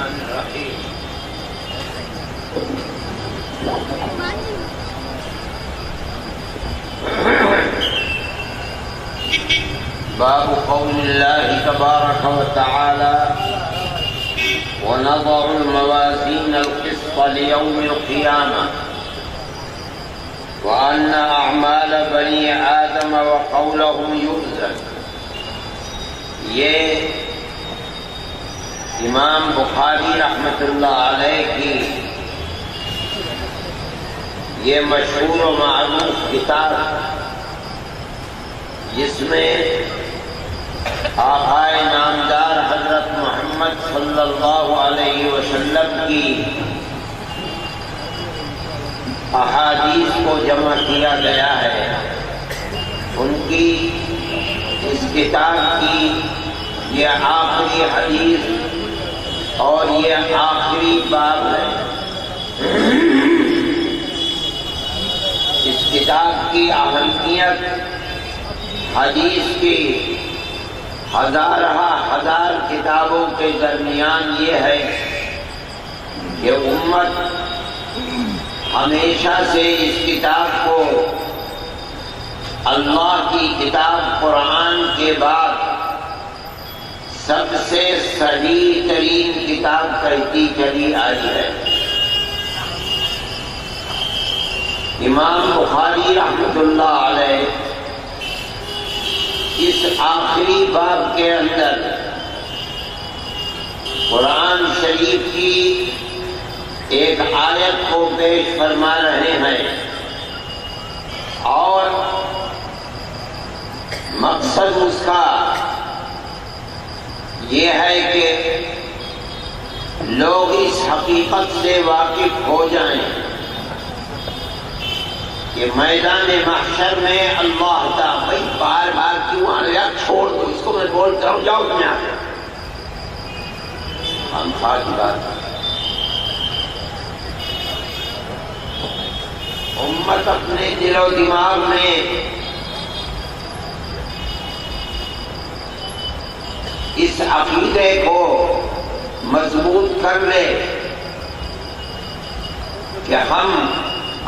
الرحمن الرحيم باب قول الله تبارك وتعالى ونضع الموازين القسط ليوم القيامة وأن أعمال بني آدم وقولهم يوزن. یہ امام بخاری رحمۃ اللہ علیہ کی یہ مشہور و معروف کتاب جس میں آقائے نامدار حضرت محمد صلی اللہ علیہ وسلم کی احادیث کو جمع کیا گیا ہے. ان کی اس کتاب کی یہ آخری حدیث اور یہ آخری باب ہے. اس کتاب کی اہمیت حدیث کی ہزار کتابوں کے درمیان یہ ہے کہ امت ہمیشہ سے اس کتاب کو اللہ کی کتاب قرآن کے بعد سب سے صحیح ترین کتاب کہتی چلی آئی ہے. امام بخاری رحمۃ اللہ علیہ اس آخری باب کے اندر قرآن شریف کی ایک آیت کو پیش فرما رہے ہیں اور مقصد اس کا یہ ہے کہ لوگ اس حقیقت سے واقف ہو جائیں کہ میدان محشر میں اللہ تعالیٰ بھائی بار بار کیوں آ رہا ہے، چھوڑ دو اس کو، میں بولتا ہوں جاؤ تم یہاں سے. ہم خاص بات امت اپنے دل و دماغ میں اس عقیدے کو مضبوط کر لے کہ ہم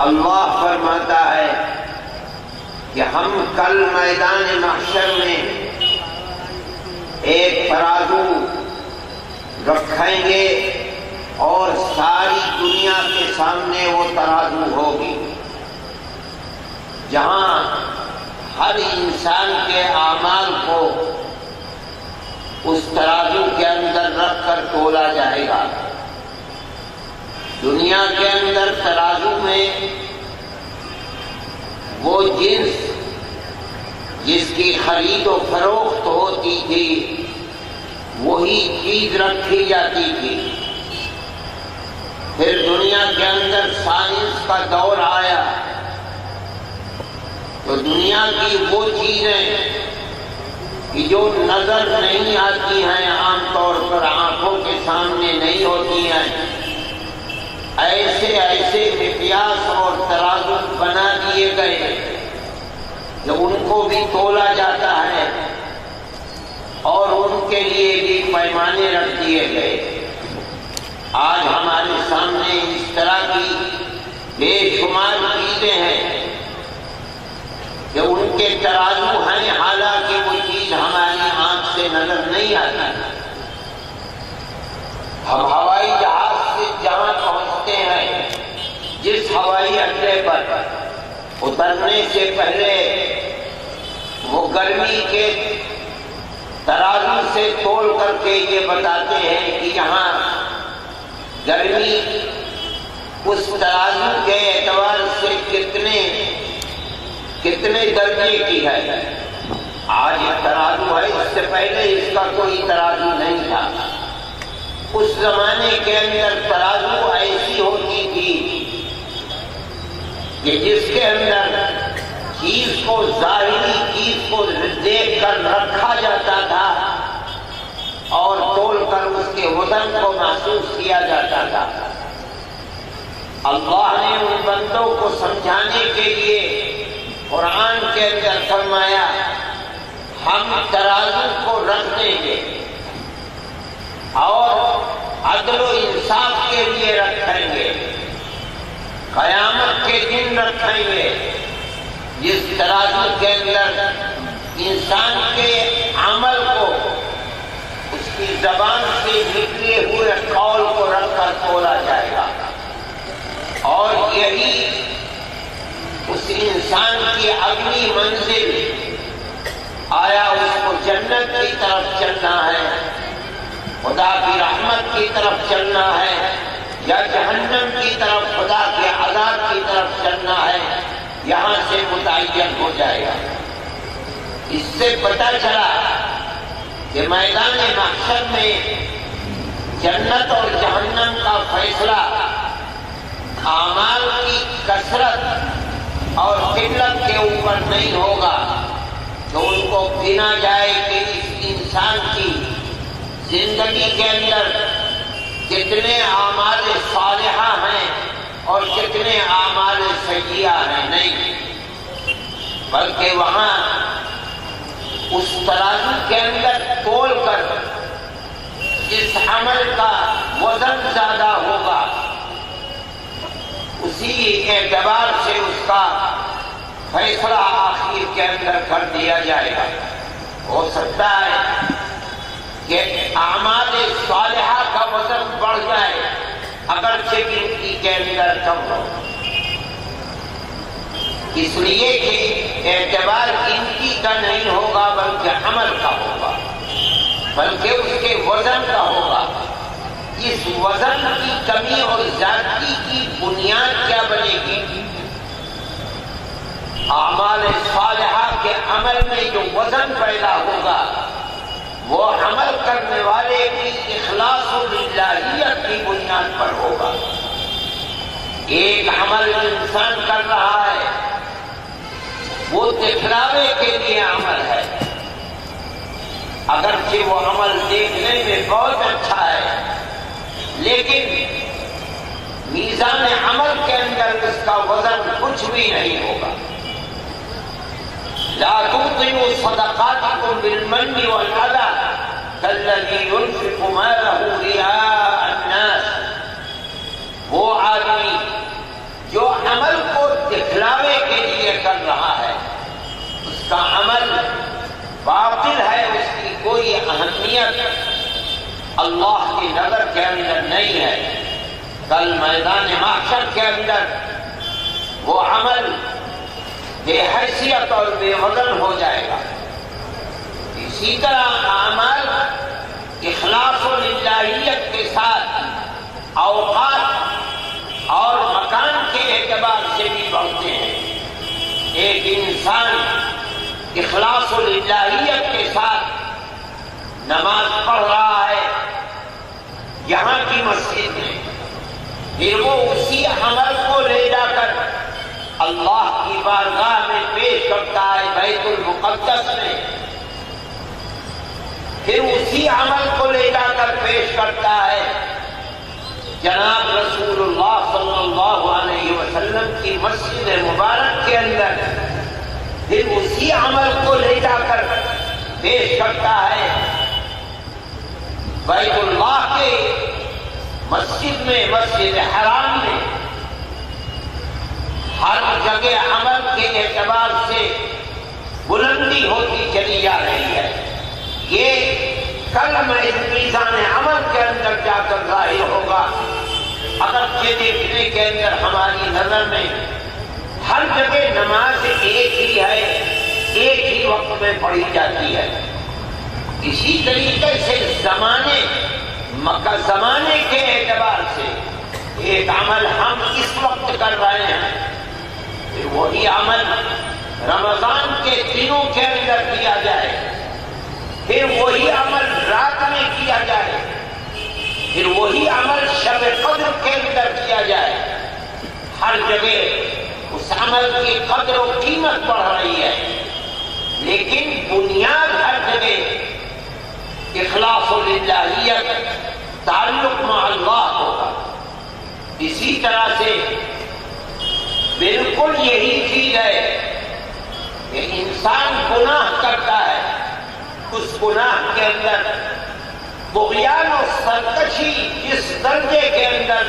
اللہ فرماتا ہے کہ ہم کل میدان محشر میں ایک ترازو رکھیں گے اور ساری دنیا کے سامنے وہ ترازو ہوگی جہاں ہر انسان کے اعمال کو اس ترازو کے اندر رکھ کر تولا جائے گا. دنیا کے اندر ترازو میں وہ جنس جس کی خرید و فروخت ہوتی تھی وہی چیز رکھی جاتی تھی. پھر دنیا کے اندر سائنس کا دور آیا تو دنیا کی وہ چیزیں کہ جو نظر نہیں آتی ہیں، عام طور پر آنکھوں کے سامنے نہیں ہوتی ہیں، ایسے مقیاس اور ترازو بنا دیے گئے کہ ان کو بھی تولا جاتا ہے اور ان کے لیے بھی پیمانے رکھ دیے گئے. آج ہمارے سامنے اس طرح کی بے شمار چیزیں ہیں کہ ان کے ترازو ہیں، حالانکہ وہ چیز ہماری آنکھ سے نظر نہیں آتی. ہم ہوائی جہاز سے جہاں پہنچتے ہیں، جس ہوائی اڈے پر اترنے سے پہلے وہ گرمی کے ترازو سے تول کر کے یہ بتاتے ہیں کہ یہاں گرمی اس ترازو کے اعتبار سے کتنے درجے کی ہے. آج یہ ترازو ہے، اس سے پہلے اس کا کوئی ترازو نہیں تھا. اس زمانے کے اندر ترازو ایسی ہوتی تھی کہ جس کے اندر چیز کو، ظاہری چیز کو دیکھ کر رکھا جاتا تھا اور تول کر اس کے وزن کو محسوس کیا جاتا تھا. اللہ نے ان بندوں کو سمجھانے کے لیے قرآن کے اندر فرمایا ہم ترازو کو رکھ دیں گے اور عدل و انصاف کے لیے رکھیں گے، قیامت کے دن رکھیں گے، جس ترازو کے اندر انسان کے عمل کو اس کی زبان سے نکلے ہوئے قول کو رکھ کر تولا جائے گا، اور یہی اس انسان کی اگلی منزل، آیا اس کو جنت کی طرف چلنا ہے، خدا کی رحمت کی طرف چلنا ہے، یا جہنم کی طرف، خدا کے عذاب کی طرف چلنا ہے، یہاں سے متعین ہو جائے گا۔ اس سے پتہ چلا کہ میدان محشر میں جنت اور جہنم کا فیصلہ اعمال کی کثرت اور قلت کے اوپر نہیں ہوگا، تو ان کو گنا جائے کہ اس انسان کی زندگی کے اندر کتنے اعمال صالحہ ہیں اور کتنے اعمال سیئہ ہیں، نہیں، بلکہ وہاں اس ترازو کے اندر تول کر جس عمل کا وزن زیادہ ہوگا اسی اعتبار سے اس کا فیصلہ آخر کے اندر کر دیا جائے گا۔ ہو سکتا ہے کہ اعمال صالحہ کا وزن بڑھ جائے اگرچہ گنتی کے اندر کم ہو، اس لیے کہ اعتبار گنتی کا نہیں ہوگا بلکہ عمل کا ہوگا، بلکہ اس کے وزن کا ہوگا۔ اس وزن کی کمی اور زیادتی کی بنیاد کیا بنے گی؟ اعمال صالحہ کے عمل میں جو وزن پیدا ہوگا وہ عمل کرنے والے کی اخلاص و للہیت کی بنیاد پر ہوگا۔ ایک عمل انسان کر رہا ہے وہ دکھلاوے کے لیے عمل ہے، اگرچہ وہ عمل دیکھنے میں بہت اچھا ہے لیکن میزان عمل کے اندر اس کا وزن کچھ بھی نہیں ہوگا۔ لا تبطلوا صدقاتكم بالمن والأذى كالذي ينفق ماله رئاء الناس۔ وہ آدمی جو عمل کو دکھلاوے کے لیے کر رہا ہے اس کا عمل باطل ہے، اس کی کوئی اہمیت اللہ کی نظر کے اندر نہیں ہے۔ کل میدان محشر کے اندر وہ عمل بے حیثیت اور بے وزن ہو جائے گا۔ اسی طرح اعمال اخلاص و للہیت کے ساتھ اوقات اور مکان کے اعتبار سے بھی بڑھتے ہیں۔ ایک انسان اخلاص و للہیت کے ساتھ نماز پڑھ رہا ہے یہاں کی مسجد میں، پھر وہ اسی عمل کو لے جا کر اللہ کی بارگاہ میں پیش کرتا ہے بیت المقدس میں، پھر اسی عمل کو لے جا کر پیش کرتا ہے جناب رسول اللہ صلی اللہ علیہ وسلم کی مسجد مبارک کے اندر، پھر اسی عمل کو لے جا کر پیش کرتا ہے بیت اللہ کے مسجد میں، مسجد حرام میں۔ ہر جگہ عمل کے اعتبار سے بلندی ہوتی چلی جا رہی ہے۔ یہ کل میں میزان عمل کے اندر جا کر ظاہر ہوگا، اگرچہ دیکھنے کے اندر ہماری نظر میں ہر جگہ نماز ایک ہی ہے، ایک ہی وقت میں پڑھی جاتی ہے۔ اسی طریقے سے زمانے کے اعتبار سے ایک عمل ہم اس وقت کر رہے ہیں، پھر وہی عمل رمضان کے دنوں کے اندر کیا جائے، پھر وہی عمل رات میں کیا جائے، پھر وہی عمل شب قدر کے اندر کیا جائے۔ ہر جگہ اس عمل کی قدر و قیمت بڑھ رہی ہے، لیکن بنیاد ہر جگہ اخلاص و للہیت، تعلق مع اللہ ہوگا۔ اسی طرح سے بالکل یہی چیز ہے کہ انسان گناہ کرتا ہے، اس گناہ کے اندر طغیان و سرکشی جس درجے کے اندر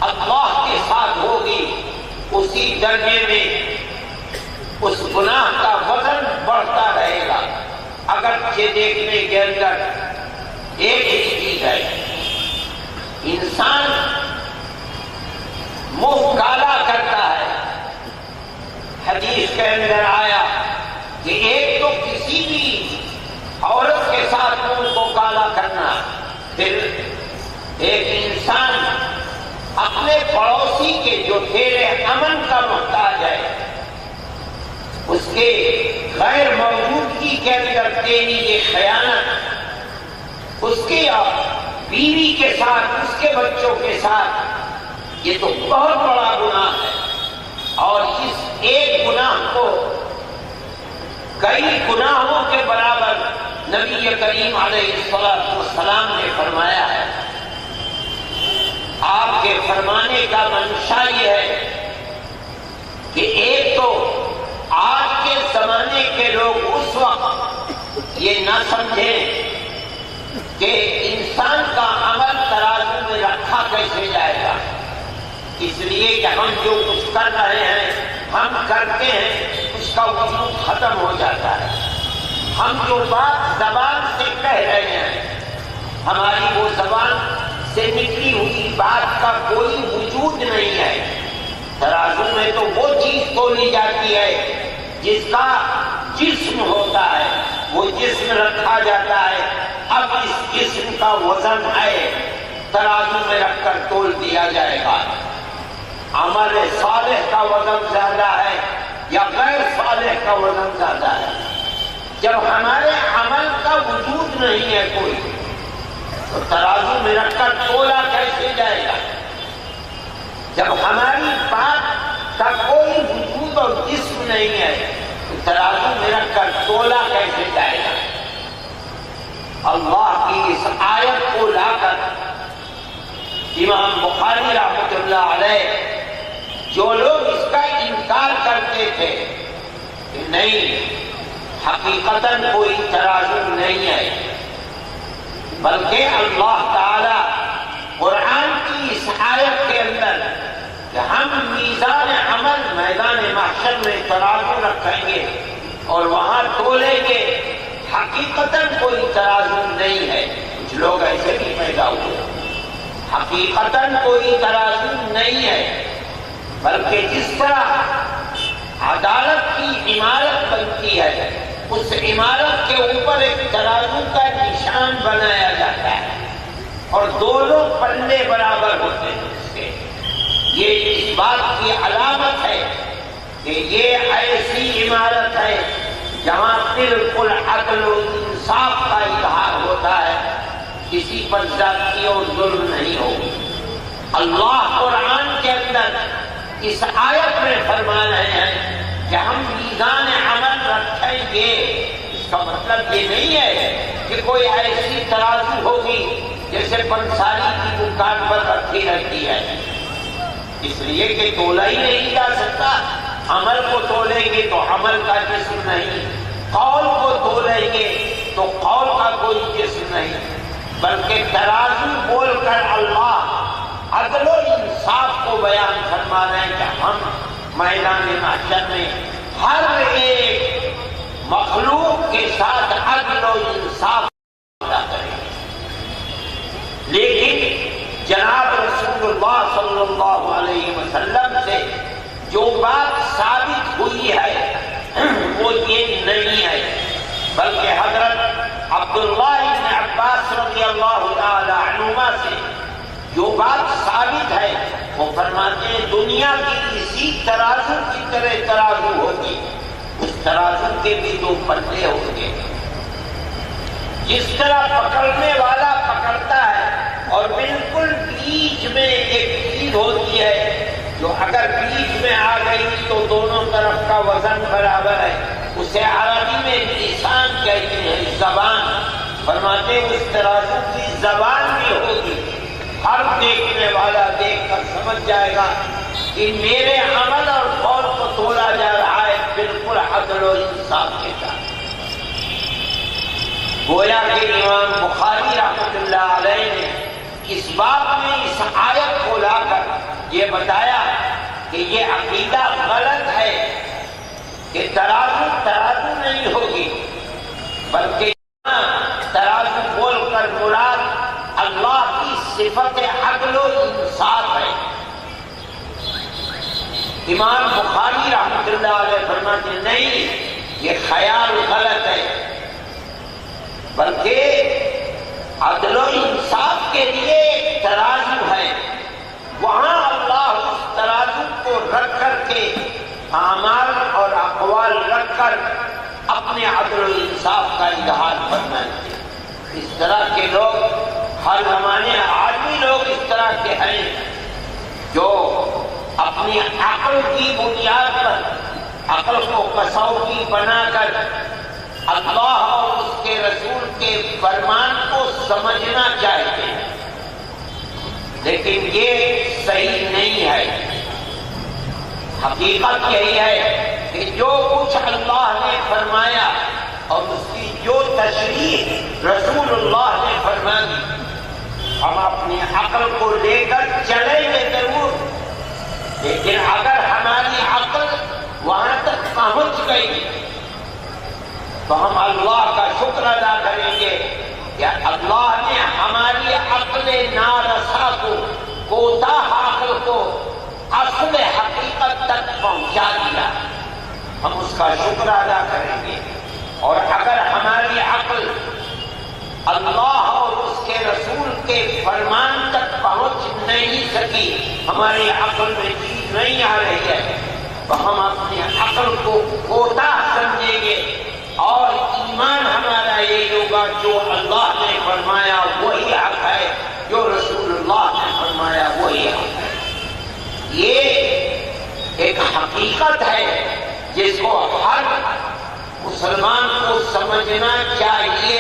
اللہ کے ساتھ ہوگی اسی درجے میں اس گناہ کا وزن بڑھتا رہے گا. اگرچہ دیکھنے کے اندر ایک ہی چیز ہے، انسان منہ کالا کرتا ہے. حدیث کے اندر آیا کہ ایک تو کسی بھی عورت کے ساتھ منہ کو کالا کرنا، پھر ایک انسان اپنے پڑوسی کے جو تیرے امن کا محتاج ہے اس کے غیر موجودگی کے اندر تیری یہ خیانت، اس کی بیوی کے ساتھ، اس کے بچوں کے ساتھ، یہ تو بہت بڑا گناہ ہے. اور اس ایک گناہ کو کئی گناہوں کے برابر نبی کریم علیہ السلام نے فرمایا ہے. آپ کے فرمانے کا منشا یہ ہے کہ ایک تو آج کے زمانے کے لوگ اس وقت یہ نہ سمجھیں کہ انسان کا عمل ترازو میں رکھا کیسے جائے گا، اس لیے کہ ہم جو کچھ کر رہے ہیں، ہم کرتے ہیں، اس کا وجود ختم ہو جاتا ہے. ہم جو بات زبان سے کہہ رہے ہیں، ہماری وہ زبان سے نکلی ہوئی بات کا کوئی وجود نہیں ہے. ترازو میں تو وہ چیز تولی جاتی ہے جس کا جسم ہوتا ہے، وہ جسم رکھا جاتا ہے. اب اس جسم کا وزن ہے، ترازو میں رکھ کر تول دیا جائے گا. عمل صالح کا وزن زیادہ ہے یا غیر صالح کا وزن زیادہ ہے؟ جب ہمارے عمل کا وجود نہیں ہے کوئی، تو ترازو میں رکھ کر تولا کیسے جائے گا؟ جب ہماری بات کا کوئی وجود اور جسم نہیں ہے تو ترازو میں رکھ کر تولا کیسے جائے گا؟ اللہ کی اس آیت کو لا کر امام بخاری رحمۃ اللہ علیہ، جو لوگ اس کا انکار کرتے تھے کہ نہیں حقیقتاً کوئی ترازو نہیں ہے، بلکہ اللہ تعالی قرآن کی اس آیت کے اندر کہ ہم میزان عمل میدان محشر میں ترازو رکھیں گے اور وہاں تولیں گے، حقیقتاً کوئی ترازو نہیں ہے. کچھ لوگ ایسے بھی پیدا ہوئے، حقیقتاً کوئی ترازو نہیں ہے، بلکہ جس طرح عدالت کی عمارت بنتی ہے، اس عمارت کے اوپر ایک ترازو کا نشان بنایا جاتا ہے اور دونوں پلے برابر ہوتے ہیں اس کے. یہ اس بات کی علامت ہے کہ یہ ایسی عمارت ہے جہاں بالکل عدل و انصاف کا اظہار ہوتا ہے، کسی پر زیادتی اور ظلم نہیں ہوگی. اللہ قرآن کے اندر اس آیت میں فرما رہے ہیں کہ ہم میزان عمل رکھیں گے. اس کا مطلب یہ نہیں ہے کہ کوئی ایسی ترازو ہوگی جیسے پنساری کی دکان پر رکھی رہتی ہے، اس لیے کہ تولا ہی نہیں جا سکتا. عمل کو تولیں گے تو عمل کا جسم نہیں، قول کو تولیں گے تو قول کا کوئی جسم نہیں، بلکہ ترازو بول کر اللہ عدل و انصاف کو بیان فرما رہے ہیں کہ ہم میدان محشر میں ہر ایک مخلوق کے ساتھ عدل و انصاف ادا کریں گے. لیکن جناب رسول اللہ صلی اللہ علیہ وسلم سے جو بات ثابت ہوئی ہے وہ یہ نہیں ہے، بلکہ حضرت عبداللہ بن عباس رضی اللہ تعالی عنہما سے جو بات ثابت ہے وہ فرماتے ہیں دنیا کی اسی ترازو کی طرح ترازو ہوگی، اس ترازو کے بھی دو پلے ہوں گے. جس طرح پکڑنے والا پکڑتا ہے اور بالکل بیچ میں ایک چیز ہوتی ہے جو اگر بیچ میں آ گئی تو دونوں طرف کا وزن برابر ہے، اسے عربی میں لسان کہتے ہیں، زبان. فرماتے ہیں اس ترازو کی زبان بھی ہوگی، ہر دیکھنے والا دیکھ کر سمجھ جائے گا کہ میرے عمل اور قول کو تولا جا رہا ہے بالکل عدل و انصاف کے ساتھ. گویا کہ امام بخاری رحمۃ اللہ علیہ نے اس بات میں اس آیت کو لا کر یہ بتایا کہ یہ عقیدہ غلط ہے کہ ترازو نہیں ہوگی، بلکہ ترازو بول کر مراد اللہ کی صفت عدل و انصاف ہے۔ امام بخاری رحمۃ اللہ علیہ فرماتے ہیں نہیں، یہ خیال غلط ہے، بلکہ عدل و انصاف کے لیے ایک ترازو ہے، وہاں اللہ اس ترازو کو رکھ کر کے اعمال اور اقوال رکھ کر اپنے عدل و انصاف کا اظہار فرمائیں۔ اس طرح کے لوگ ہر زمانے آج بھی لوگ اس طرح کے ہیں جو اپنی عقل کی بنیاد پر عقل کو کسوٹی بنا کر اللہ اور اس کے رسول کے فرمان کو سمجھنا چاہتے ہیں، لیکن یہ صحیح نہیں ہے۔ حقیقت یہی ہے کہ جو کچھ اللہ نے فرمایا اور اس کی جو تشریح رسول اللہ نے فرمائی، ہم اپنی عقل کو لے کر چلیں گے ضرور، لیکن اگر ہماری عقل وہاں تک پہنچ گئی تو ہم اللہ کا شکر ادا کریں گے کہ اللہ نے ہماری عقل نارسا کو، کوتاہ عقل کو اصل حقیقت تک پہنچا دیا، ہم اس کا شکر ادا کریں گے۔ اور اگر ہماری عقل اللہ اور اس کے رسول کے فرمان تک پہنچ نہیں سکی، ہماری عقل میں چیز نہیں آ رہی ہے، تو ہم اپنی عقل کو کوتاہ سمجھیں گے، اور ایمان ہمارا یہ ہوگا جو اللہ نے فرمایا وہی حق ہے، جو رسول اللہ نے فرمایا وہی حق ہے۔ یہ ایک حقیقت ہے جس کو ہر مسلمان کو سمجھنا چاہیے،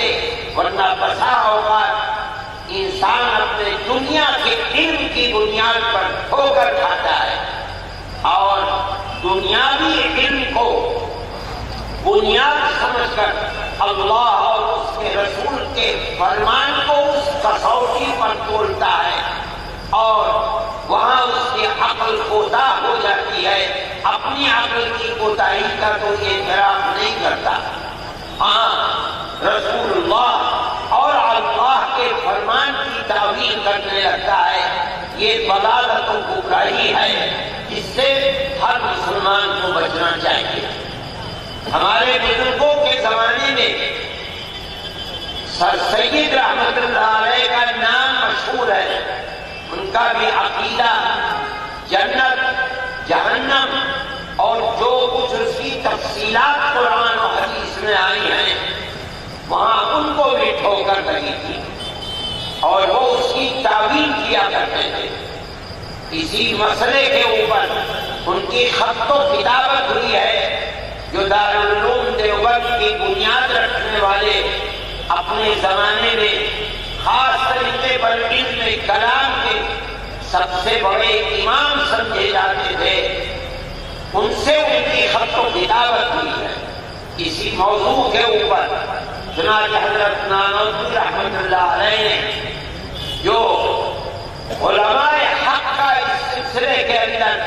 ورنہ بسا اوقات انسان اپنے دنیا کے علم کی بنیاد پر ٹھوکر کھاتا ہے اور دنیاوی علم کو بنیاد سمجھ کر اللہ اور اس کے رسول کے فرمان کو اس کسوٹی پر تولتا ہے، اور وہاں اس کی عقل کوتاہ ہو جاتی ہے، اپنی عقل کی کوتاہی کا تو اعتراف نہیں کرتا، ہاں رسول اللہ اور اللہ کے فرمان کی تعویل کرنے لگتا ہے۔ یہ ضلالت و گمراہی ہے، اس سے ہر مسلمان کو بچنا چاہیے۔ ہمارے بزرگوں کے زمانے میں سر سید رحمت اللہ علیہ کا نام مشہور ہے، ان کا بھی عقیدہ جنت جہنم اور جو کچھ اس کی تفصیلات قرآن و حدیث میں آئی ہیں وہاں ان کو بھی ٹھوکر لگی تھی اور وہ اس کی تعویل کیا کرتے تھے۔ اسی مسئلے کے اوپر ان کی خط و کتابت ہوئی ہے جو دارالعلوم دیوبند کی بنیاد رکھنے والے اپنے زمانے میں خاص طریقے پر علم کلام کے سب سے بڑے امام سمجھے جاتے تھے، ان سے ان کی خط و کتابت ہوئی ہے اسی موضوع کے اوپر۔ چنانچہ حضرت نانوتوی رحمۃ اللہ علیہ نے جو علماء حق کا اس سلسلے کے اندر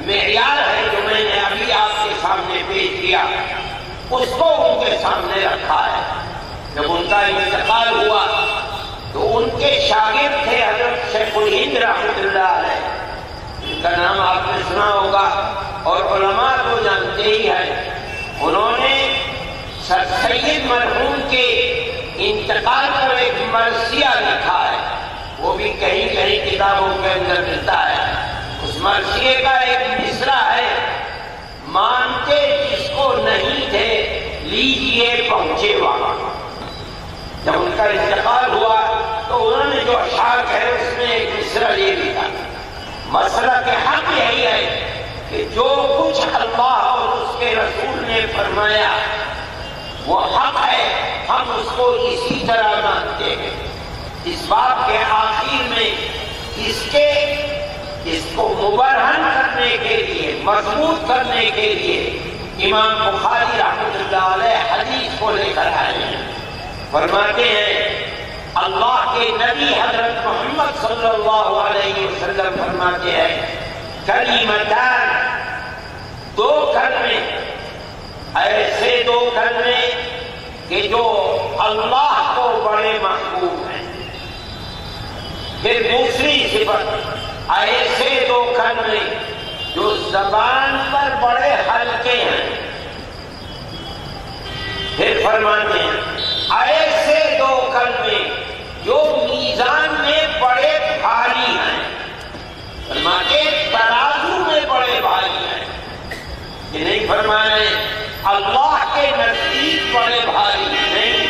معیار ہے جو میں نے ابھی آپ کے سامنے پیش کیا، اس کو ان کے سامنے رکھا ہے۔ جب ان کا انتقال ہوا تو ان کے شاگرد تھے حضرت شیخ الہند رحمۃ اللہ علیہ، ان کا نام آپ نے سنا ہوگا اور علماء کو جانتے ہی ہیں۔ انہوں نے سر سید مرحوم کے انتقال پر ایک مرثیہ لکھا ہے، وہ بھی کہیں کہیں کتابوں کے اندر ملتا ہے۔ اس مرثیے کا ایک مصرع ہے، مانتے جس کو نہیں تھے لیجئے پہنچے والا۔ جب ان کا انتقال ہوا تو انہوں نے جو اشعار کہے اس میں ایک مصرع یہ لکھا، مسئلہ کے حق یہی ہے کہ جو کچھ اللہ اور اس کے رسول نے فرمایا وہ حق ہے، ہم اس کو اسی طرح مانتے ہیں۔ اس بات کے آخر میں اس کو مبرہن کرنے کے لیے، مضبوط کرنے کے لیے امام بخاری رحمۃ اللہ علیہ حدیث کو لے کر آئے ہیں۔ فرماتے ہیں اللہ کے نبی حضرت محمد صلی اللہ علیہ وسلم فرماتے ہیں کلمتان، دو کلمے، ایسے دو کلمے کہ جو اللہ کو بڑے محبوب ہیں۔ پھر دوسری صفت، ایسے دو کلمے جو زبان پر بڑے ہلکے ہیں۔ پھر فرماتے ہیں ایسے دو کلمے جو میزان میں بڑے بھاری ہیں، فرماتے ترازو میں بڑے بھاری ہیں۔ یہ نہیں فرمانے اللہ کے نزدیک بڑے بھاری نہیں،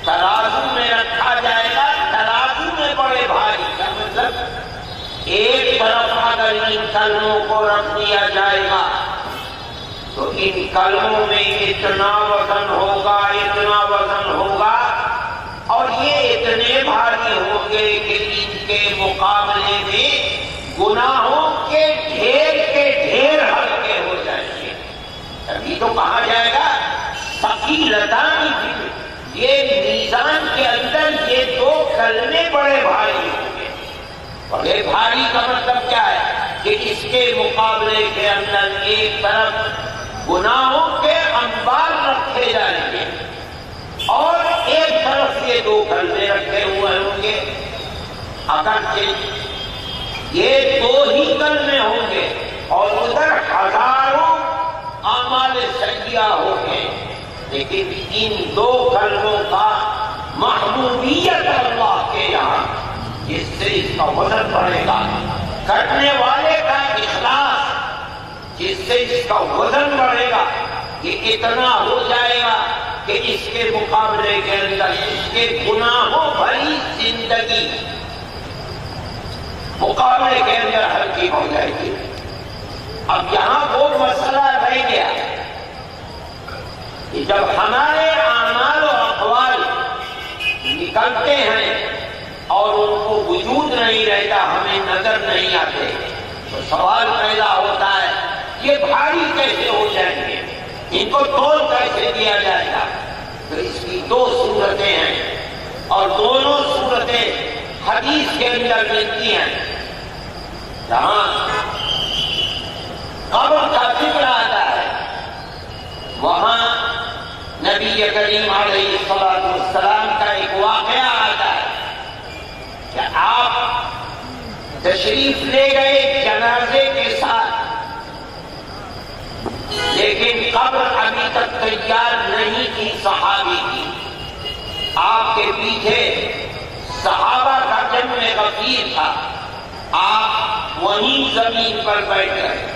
ترازو میں رکھا جائے گا، ترازو میں بڑے بھاری کا مطلب ایک طرف اگر ان کلموں کو رکھ دیا جائے گا تو ان کلموں میں اتنا وزن ہوگا، اتنا وزن ہوگا، اور یہ اتنے بھاری ہوں گے کہ ان کے مقابلے میں گناہوں کے ڈھیر ہلکے ہو جائیں گے۔ ابھی تو کہا جائے گا ثقیلتان فی، یہ میزان کے اندر یہ دو کلمے بڑے بھاری ہوں گے۔ بڑے بھاری کا مطلب کیا ہے کہ اس کے مقابلے کے اندر ایک طرف گناہوں کے انبار رکھے جائیں گے اور ایک طرف یہ دو کلمے رکھے ہوئے ہوں گے۔ اگرچہ یہ دو ہی کلمے ہوں گے اور ادھر ہزاروں اعمال سیئہ ہوں گے، لیکن ان دو کلموں کا محبوبیت اللہ کے یہاں، جس سے اس کا وزن بڑھے گا، کرنے والے کا اخلاص جس سے اس کا وزن بڑھے گا، یہ اتنا ہو جائے گا کہ اس کے مقابلے کے اندر اس کے گناہوں بھری زندگی مقابلے کے اندر ہلکی ہو جائے گی۔ اب یہاں وہ مسئلہ رہ گیا کہ جب ہمارے اعمال و اقوال نکلتے ہیں اور ان کو وجود نہیں رہتا، ہمیں نظر نہیں آتے، تو سوال پیدا ہوتا ہے یہ بھاری کیسے ہو جائیں گے، ان کو تول کیسے دیا جائے گا؟ تو اس کی دو صورتیں ہیں اور دونوں صورتیں حدیث کے اندر ملتی ہیں۔ جہاں قبر کا ذکر آتا ہے وہاں نبی کریم علیہ السلام کا ایک واقعہ آتا ہے کہ آپ تشریف لے گئے جنازے کے ساتھ، لیکن قبر ابھی تک تیار نہیں تھی صحابی کی۔ آپ کے پیچھے صحابہ کا جمع غفیر تھا، آپ وہیں زمین پر بیٹھ گئے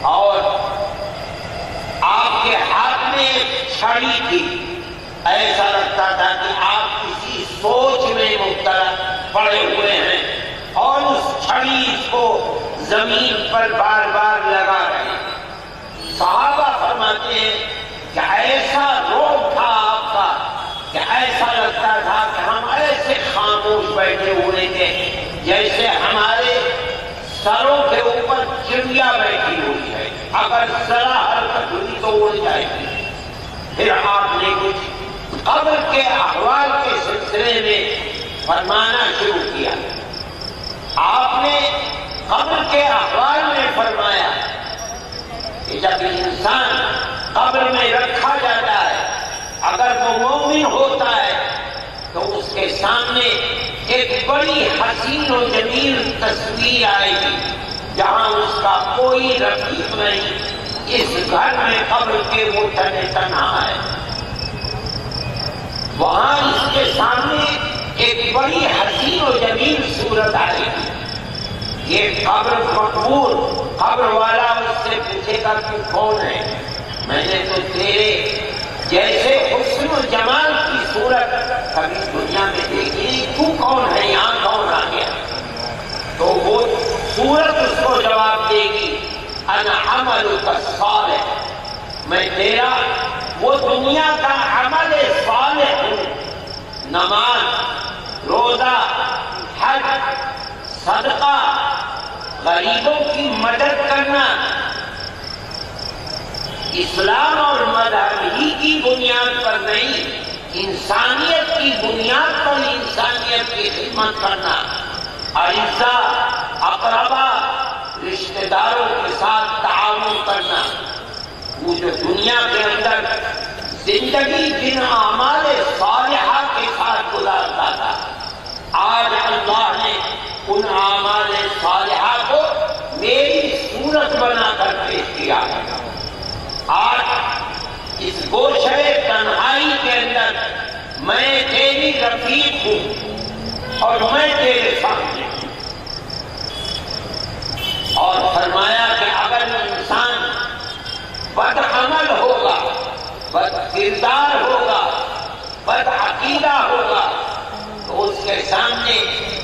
اور آپ کے ہاتھ میں ایک چھڑی تھی، ایسا لگتا تھا کہ آپ کسی سوچ میں مبتلا پڑے ہوئے ہیں اور اس چھڑی کو زمین پر بار بار لگا رہے ہیں۔ صحابہ فرماتے ہیں کہ ایسا روب تھا آپ کا کہ ایسا لگتا تھا کہ ہم ایسے خاموش بیٹھے ہوئے تھے جیسے ہمارے سروں کے اوپر چڑیا بیٹھی ہوئی ہے، اگر ذرا حرکت ہوئی تو اڑ جائے گی۔ پھر آپ نے کچھ قبر کے احوال کے سلسلے میں فرمانا شروع کیا۔ آپ نے قبر کے احوال میں فرمایا کہ جب انسان قبر میں رکھا جاتا ہے، اگر وہ مومن ہوتا ہے تو اس کے سامنے ایک بڑی حسین و جمیل تصویر آئے گی جہاں اس کا کوئی رفیق نہیں، اس گھر میں قبر کے وہ تنہا ہے۔ وہاں اس کے سامنے ایک بڑی حسین و جمیل صورت آئے گی۔ یہ قبر مقبول، قبر والا اس سے پوچھے گا کہ کون ہے؟ میں نے تو تیرے جیسے حسن و جمال کی صورت کبھی دنیا میں دیکھی، تو کون ہے؟ یہاں کون آ گیا؟ تو وہ صورت اس کو جواب دے گی انا عملک الصالح، میں تیرا وہ دنیا کا عمل صالح ہوں، نماز، روزہ، حج، صدقہ، غریبوں کی مدد کرنا، اسلام اور مذہب ہی کی بنیاد پر نہیں انسانیت کی بنیاد پر انسانیت کی خدمت کرنا، اعزا اقربا رشتہ داروں کے ساتھ تعاون کرنا، وہ جو دنیا کے اندر زندگی جن اعمال صالحہ کے ساتھ گزارتا تھا، آج اللہ نے ان اعمال صالحہ کو میری صورت بنا کر پیش کیا ہے۔ آج اس گوشے تنہائی کے اندر میں تیری رفیق ہوں اور میں تیرے سامنے ہوں، اور فرمایا کہ اگر انسان بد عمل ہوگا، بد کردار ہوگا، بد عقیدہ ہوگا، تو اس کے سامنے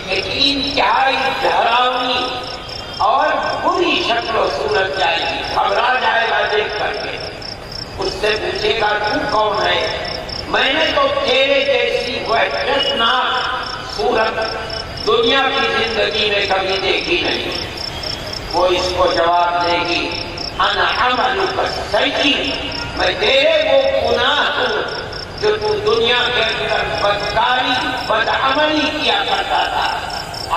ایک انتہائی ڈراؤنی اور بری شکل و صورت جائے گی، گھبرا جائے گا دیکھ کر کے، اس سے پوچھے گا تو کون ہے؟ میں نے تو تیرے جیسی وحشتناک صورت دنیا کی زندگی میں کبھی دیکھی نہیں۔ وہ اس کو جواب دے گی انا عملک السیئ، میں تیرے وہ گناہ ہوں جو تو دنیا کے اندر بدکاری بدعملی کیا کرتا تھا،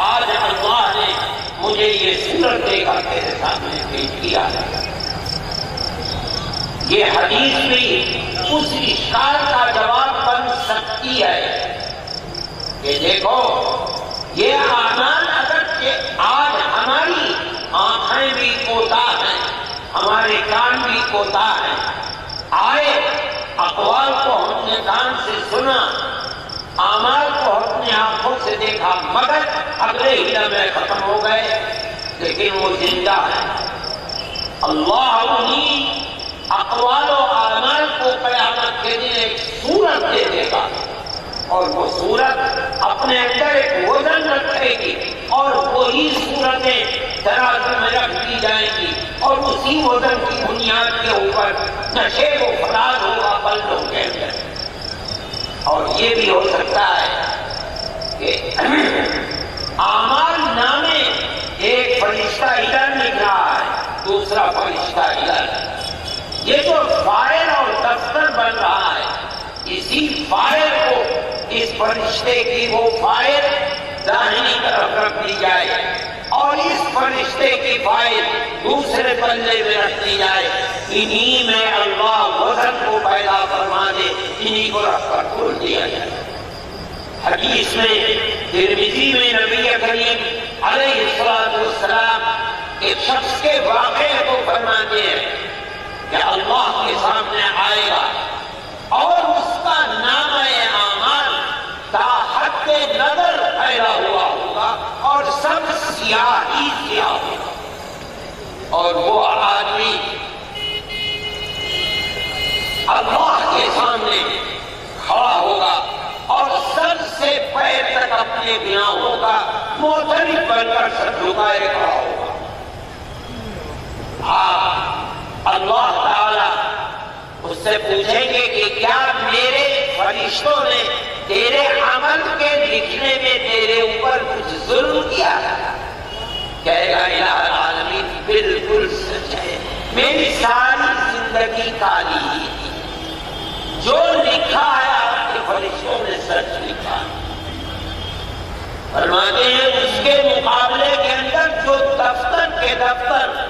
آج اللہ نے مجھے یہ صورت دے کر تیرے سامنے پیش کیا ہے۔ یہ حدیث بھی اس اشکال کا جواب بن سکتی ہے کہ دیکھو یہ اعمال اگرچہ آج ہماری آنکھیں بھی کوتاہ ہیں، ہمارے کان بھی کوتاہ ہیں، آئے اقوال کو ہم نے کان سے سنا، اعمال کو اپنی آنکھوں سے دیکھا، مگر اگلے ہی لمحے ختم ہو گئے، لیکن وہ زندہ ہے۔ اللہ انہیں اقوال و اعمال کو قیامت کے دن ایک صورت دے دے گا، اور وہ صورت اپنے اندر ایک وزن رکھے گی، اور وہی صورتیں ترازو میں رکھ دی جائیں گی، اور اسی وزن کی بنیاد کے اوپر نشے و فراز ہوگا بندوں کے اندر۔ اور یہ بھی ہو سکتا ہے کہ اعمال نامے ایک فرشتہ ادھر لکھ رہا ہے، دوسرا فرشتہ ادھر، یہ جو فائل اور دفتر بن رہا ہے، اسی فائل کو اس فرشتے کی وہ فائل داہنی طرف رکھ دی جائے، اور اس فرشتے کی فائل دوسرے پلے میں رکھ دی جائے، انہی میں اللہ وزن کو پیدا فرما دے، انہی کو رکھ کر کھول دیا جائے۔ حدیث میں ترمذی میں نبی کریم علیہ السلام ایک شخص کے واقعے کو فرماتے ہیں کہ اللہ کے سامنے آئے گا اور اس کا نامہ اعمال تا حد نظر پھیلا ہوا ہوگا اور سب سیاہ ہی سیاہ ہوگا، اور وہ آدمی اللہ کے سامنے کھڑا ہوگا اور سر سے پیر تک اپنے گناہوں کا معترف بن کر سر جھکائے کھڑا ہوگا۔ اللہ تعالی اس سے پوچھیں گے کہ کیا میرے فرشتوں نے تیرے عمل کے لکھنے میں تیرے اوپر کچھ ظلم کیا؟ کہے گا الہ العالمین بالکل سچ ہے، میری ساری زندگی کالی ہی تھی، جو لکھا ہے آپ کے فرشتوں نے سچ لکھا۔ فرماتے ہیں اس کے مقابلے کے اندر جو دفتر کے دفتر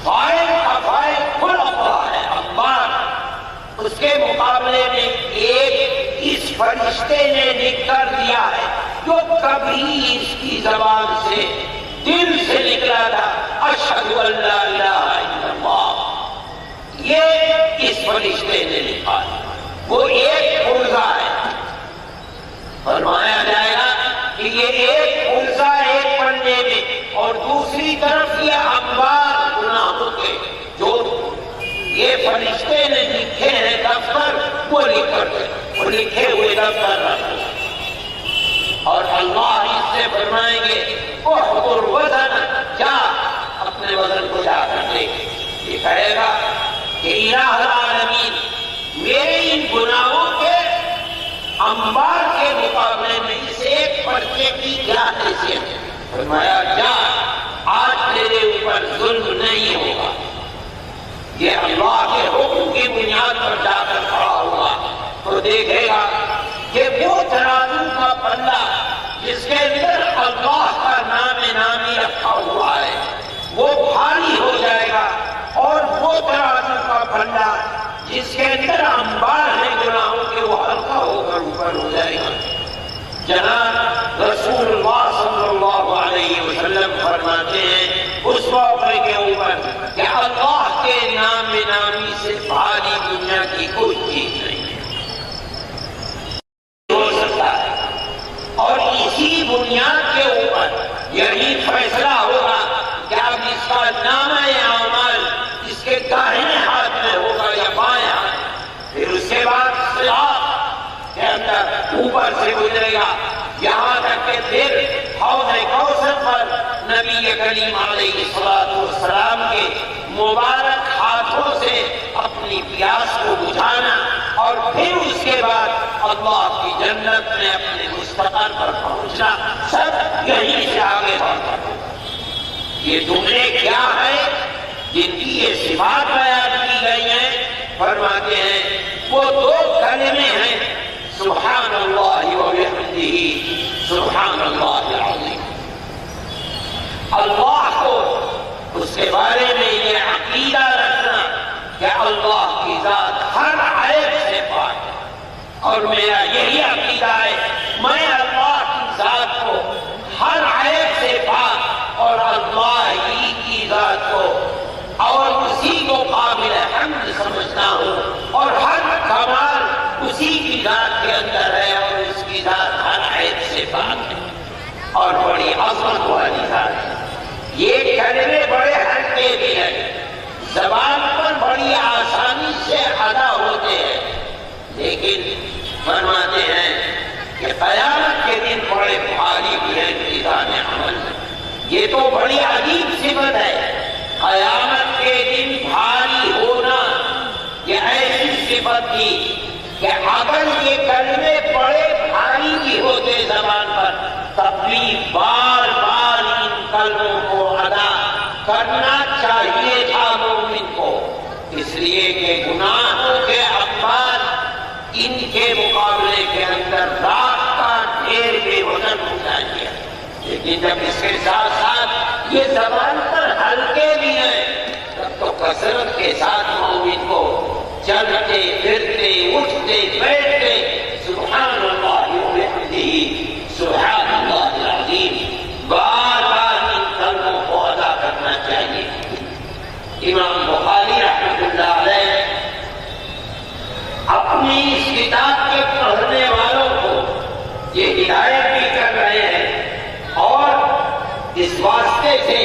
فائل کا فائل کھلا ہوا ہے اخبار، اس کے مقابلے میں ایک اس فرشتے نے لکھ کر دیا ہے جو کبھی اس کی زبان سے دل سے نکلا تھا، اشہد ان لا الہ الا اللہ، یہ اس فرشتے نے لکھا ہے، وہ ایک پرزہ ہے۔ فرمایا جائے گا کہ یہ ایک پرزہ ایک پنے میں، اور دوسری طرف یہ انبار گناہوں کے جو یہ فرشتے نے لکھے ہیں دفتر، وہ لکھ کر دے، وہ لکھے ہوئے دفتر رکھو، اور اللہ اس سے فرمائیں گے احضر وزن، جا اپنے وزن کو جا کر دے۔ یہ کہے گا کہ الہ العالمین میرے ان گناہوں کے انبار کے مقابلے میں اس ایک پرچے کی کیا حیثیت ہے؟ فرمایا جا، آج تیرے اوپر ظلم نہیں ہوگا۔ یہ اللہ کے حکم کی بنیاد پر جا کر کھڑا ہوا، تو دیکھے گا کہ وہ ترازو کا پلہ جس کے اندر اللہ کا نام نامی رکھا ہوا ہے وہ بھاری ہو جائے گا، اور وہ ترازو کا پلہ جس کے اندر انبار ہے گناہوں کے وہ ہلکا ہو کر اوپر ہو جائے گا۔ جناب رسول اللہ صلی اللہ علیہ وسلم فرماتے ہیں اس موقع کے اوپر کہ اللہ کے نام نامی سے بھاری دنیا کی کوئی چیز نہیں ہو سکتا ہے، اور اسی بنیاد کے اوپر یہی فیصلہ ہوگا کہ اب اس کا نامہ اعمال اس کے داہنے ہاتھ میں ہوگا یا بائیں ہاتھ، پھر اس کے بعد صراط کے اندر اوپر سے گزرے گا، یہاں تک کہ پھر حوض کوثر پر نبی کریم علیہ السلام کے مبارک ہاتھوں سے اپنی پیاس کو بجھانا، اور پھر اس کے بعد اللہ کی جنت میں اپنے مستقر پر پہنچنا، سب یہیں سے آگے بڑھتا ہے۔ یہ جملے کیا ہے جن کی یہ صفات بیان کی گئی ہیں؟ فرماتے ہیں وہ دو کلمے ہیں، سبحان اللہ و بحمدہ سبحان اللہ العظیم۔ اللہ کو اس کے بارے میں یہ عقیدہ رکھنا کہ اللہ کی ذات ہر عیب سے پاک ہے، اور میرا یہی عقیدہ ہے میں اللہ کی ذات کو ہر عیب سے پاک اور اللہ ہی کی ذات کو اور اسی کو قابل حمد سمجھتا ہوں، اور ہر کمال اسی کی ذات کے اندر ہے، اور اس کی ذات ہر عیب سے پاک ہے اور بڑی عظمت والی ذات ہے۔ یہ کلمے بڑے ہلکے بھی ہیں، زبان پر بڑی آسانی سے ادا ہوتے ہیں، لیکن فرماتے ہیں کہ قیامت کے دن بڑے بھاری بھی ہیں میدان عمل میں۔ یہ تو بڑی عجیب صفت ہے، قیامت کے دن بھاری ہونا، یہ ایسی صفت تھی کہ اگر یہ کلمے بڑے بھاری بھی ہوتے زبان پر تب بھی بار بار ان کلموں کو ادا کرنا چاہیے تھا مومن کو، اس لیے کہ گناہوں کے انبار ان کے مقابلے کے اندر رات کا ڈھیر بے وزن ہو جائے، لیکن جب اس کے ساتھ ساتھ یہ زبان پر ہلکے بھی ہیں تب تو کثرت کے ساتھ مومن کو چلتے پھرتے اٹھتے بیٹھتے سبحان اللہ و بحمدہ سبحان اللہ العظیم بار بار ان کلموں کو ادا کرنا چاہیے۔ امام بخاری رحمۃ اللہ علیہ اپنی اس کتاب کے پڑھنے والوں کو یہ ہدایت بھی کر رہے ہیں، اور اس واسطے سے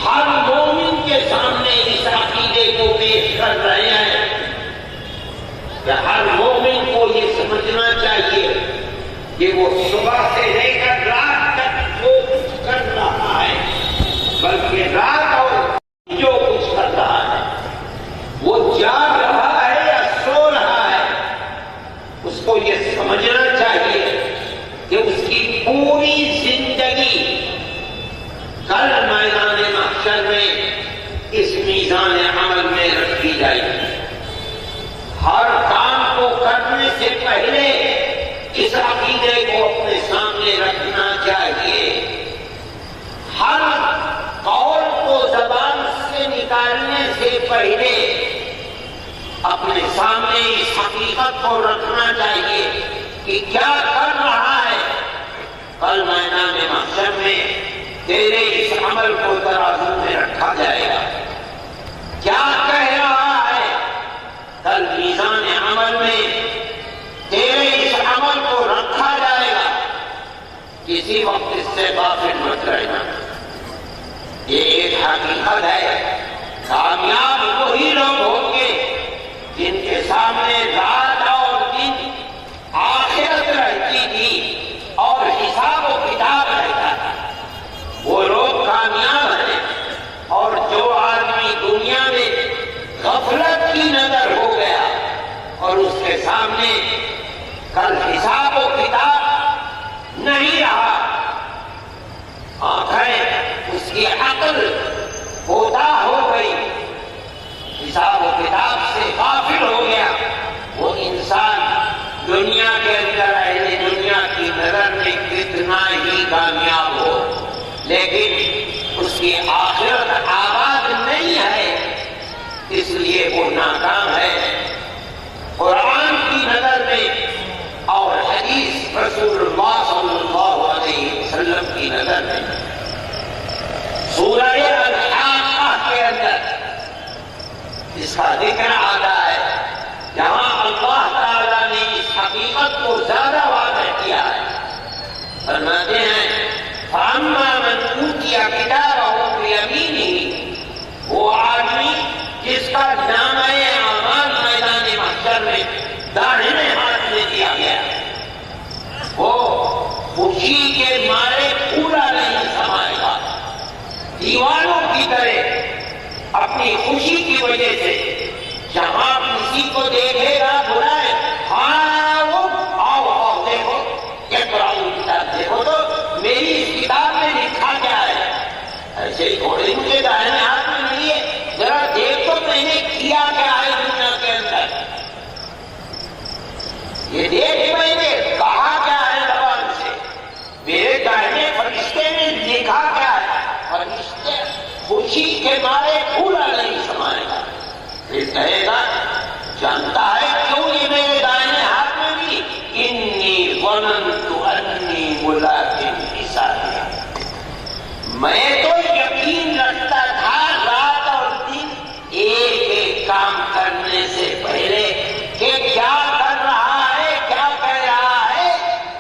ہر مومن کے سامنے اس عقیدے کو پیش کر رہے ہیں کہ ہر مومن کو یہ سمجھنا چاہیے کہ وہ صبح سے لے کر رات تک جو کچھ کر رہا ہے، بلکہ رات اور جو کچھ کر رہا ہے وہ جاگ رہا ہے یا سو رہا ہے، اس کو یہ سمجھنا چاہیے کہ اس کی پوری زندگی کل میدان محشر میں اس میزان عمل میں رکھی جائے گی۔ ہر کام کو کرنے سے پہلے اس عقیدے کو اپنے سامنے رکھنا چاہیے، ہر قول کو زبان سے نکالنے سے پہلے اپنے سامنے اس حقیقت کو رکھنا چاہیے کہ کیا کر رہا ہے، کل میدان محشر میں تیرے اس عمل کو ترازو میں رکھا جائے گا، کیا کہہ رہا ہے کل میزان عمل میں تیرے اس عمل کو رکھا جائے گا، کسی وقت اس سے غافل مت رہنا۔ یہ ایک حقیقت ہے، کامیاب وہی لوگ ہوں گے جن کے سامنے رات اور دن آخرت رہتی تھی اور حساب و کتاب رہتا تھا، وہ لوگ کامیاب ہیں۔ اور جو آدمی دنیا میں غفلت کی نظر ہو گیا اور اس کے سامنے کل حساب و کتاب نہیں رہا، آنکھیں اس کی عقل کوتاہ ہو گئی، حساب و کتاب سے غافل ہو گیا، وہ انسان جو کی آخرت آباد نہیں ہے، اس لیے وہ ناکام ہے۔ قرآن کی نظر میں اور حدیث رسول اللہ صلی اللہ علیہ وسلم کی نظر میں سورہ الحاقہ کے اندر اس کا ذکر آتا ہے، جہاں اللہ تعالیٰ نے اس حقیقت کو زیادہ واضح کیا ہے۔ فرماتے ہیں فَأَمَّا مَنْ أُوتِيَ كِتَابَهُ بِيَمِينِهِ، وہ آدمی جس کا نامہ اعمال میدان محشر میں داہنے ہاتھ میں دیا گیا، وہ خوشی کے مارے پھولا نہیں سمائے گا، دیوانوں کی طرح اپنی خوشی کی وجہ سے جہاں کسی کو دیکھے گا بلائے، ہاں وہ آؤ دیکھو، اقرأوا کتاب دیکھو تو میری اس کتاب میں لکھا کیا ہے۔ ایسے ہی تھوڑے مجھے داہنے ہاتھ میں ملی ہے، ذرا دیکھ تو میں نے کیا کیا ہے دنیا کے اندر، یہ دیکھ میں نے کہا کیا ہے زبان سے، میرے داہنے فرشتے نے لکھا کیا ہے۔ فرشتے خوشی کے مارے پھولا نہیں سمائے گا، پھر کہے گا جانتا ہے کیوں یہ میرے دائیں ہاتھ میں بھی، انی ظننت انی ملاق حسابی، میں تو یقین رکھتا تھا رات اور دن ایک ایک کام کرنے سے پہلے کہ کیا کر رہا ہے، کیا کہہ رہا ہے،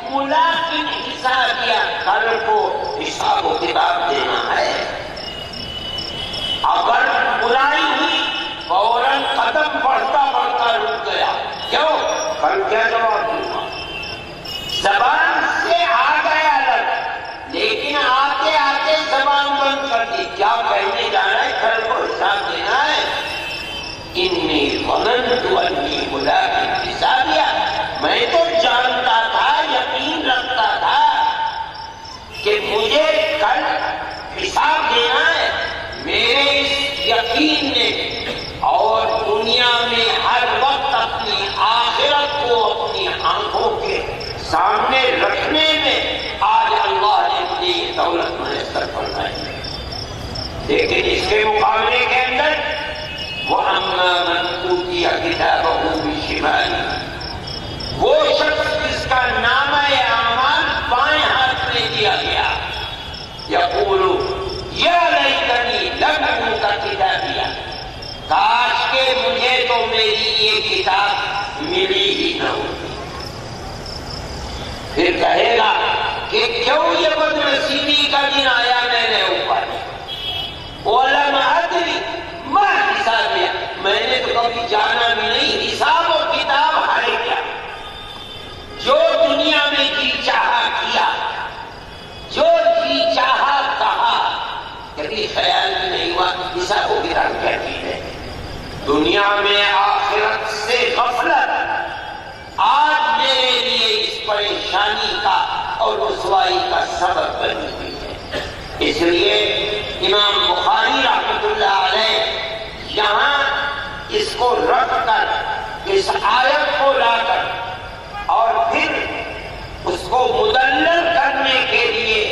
ملاق حسابیہ، کل کو حساب و کتاب دینا ہے۔ اگر برائی ہوئی فوراً قدم بڑھتا بڑھتا رک گیا، کیوں؟ کل کیا جواب دوں گا، زبان سے آ گیا لگ، لیکن آتے آتے زبان بند کر دی، کیا کہنے جانا ہے، کل کو حساب دینا ہے۔ انی ظننت انی ملاق حسابیہ، میں تو جانتا تھا، یقین رکھتا تھا کہ مجھے کل حساب دینا ہے۔ میرے اس یقین نے اور دنیا میں ہر وقت اپنی آخرت کو اپنی آنکھوں کے سامنے رکھنے میں آج اللہ نے مجھے یہ دولت میسر فرمائی، لیکن اس کے مقابلے کے اندر وَأَمَّا مَنْ أُوتِيَ كِتَابَهُ بِشِمَالِهِ، وہ شخص جس کا نامہ اعمال بائیں ہاتھ میں دیا گیا، یقول یا لیتنی لم اوت کتابیہ، کاش کہ مجھے تو میری یہ کتاب ملی ہی نہ ہوتی۔ پھر کہے گا کہ کیوں یہ بدنصیبی کا دن آیا میرے اوپر، وَلَمْ أَدْرِ مَا حِسَابِیہ، میں نے تو کبھی جانا بھی نہیں حساب و کتاب ہے کیا، جو دنیا میں جی چاہا کیا، جو جی چاہا کہا، کبھی خیال بھی نہیں ہوا حساب و کتاب کیا چیز ہے۔ دنیا میں آخرت سے غفلت آج میرے لیے اس پریشانی کا اور رسوائی کا سبب بنی ہوئی ہے۔ اس لیے امام بخاری رحمۃ اللہ علیہ یہاں اس کو رکھ کر، اس آیت کو لا کر اور پھر اس کو مدلل کرنے کے لیے